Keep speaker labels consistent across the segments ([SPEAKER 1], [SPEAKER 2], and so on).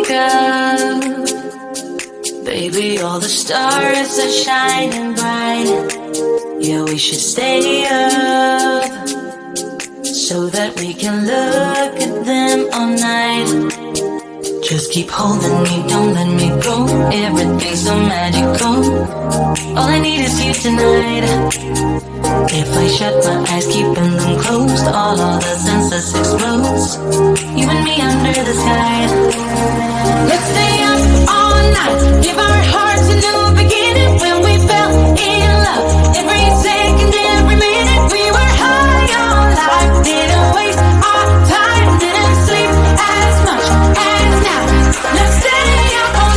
[SPEAKER 1] Wake up, baby, all the stars are shining bright. Yeah, we should stay up so that we can look at them all night. Just keep holding me, don't let me go. Everything's so magical. All I need is you tonight. If I shut my eyes, keeping them closed, all the senses explodes. You and me under the sky. Let's stay up all night. Give our hearts a new beginning. When we fell in love, every second, every minute, we were high on life. Didn't waste our time, didn't sleep as much as now. Let's stay up all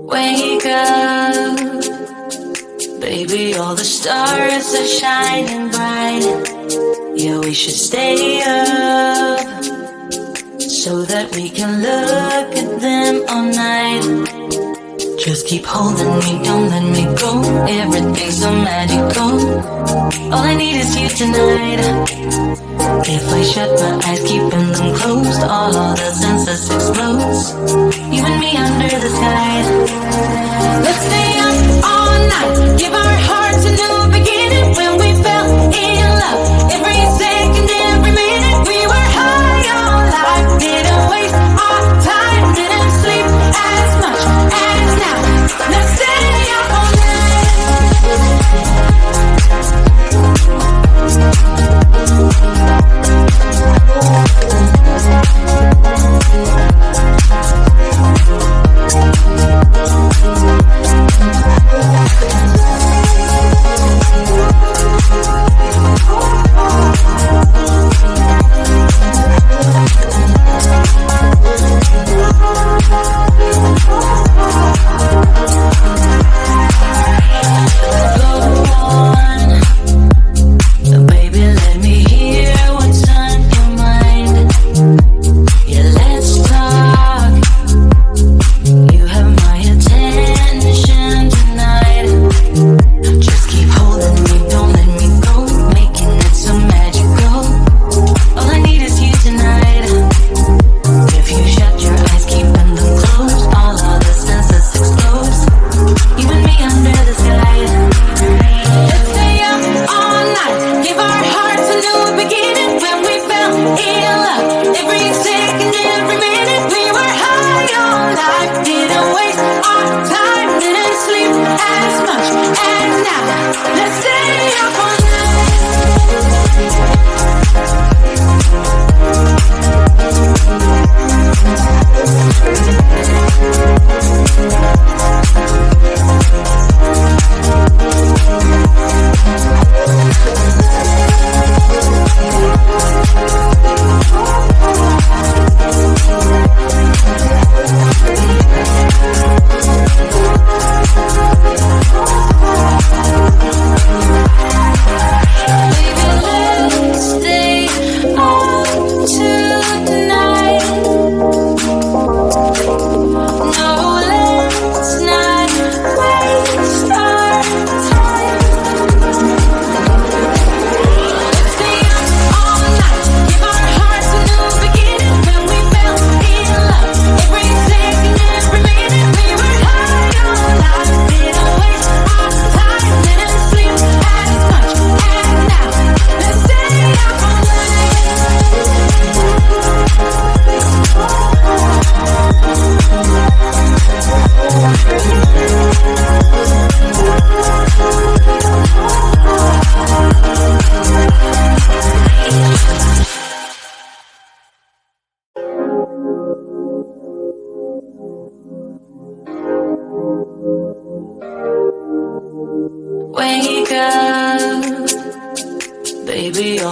[SPEAKER 1] Wake up, baby, all the stars are shining bright. Yeah, we should stay up so that we can look at them all night. Just keep holding me, don't let me go. Everything's so magical. All I need is you tonight. If I shut my eyes, keeping them closed, all the senses explodes. You and me under the sky. Let's stay up all night. Give our hearts a new beginning. When we fell in love, every second, every minute, we were high on life. Didn't waste our time, didn't sleep as much as now. Let's stay up all night.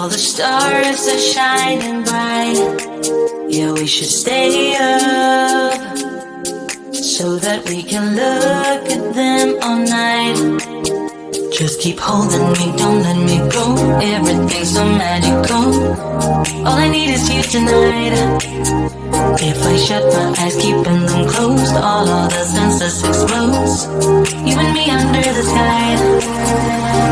[SPEAKER 1] all the stars are shining bright. Yeah, we should stay up so that we can look at them all night. Just keep holding me, don't let me go. Everything's so magical. All I need is you tonight. If I shut my eyes, keeping them closed, all the senses explode. You and me under the sky.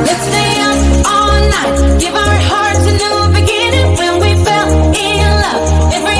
[SPEAKER 1] Let's stay up all night. Give our hearts a new beginning when we fell in love. Every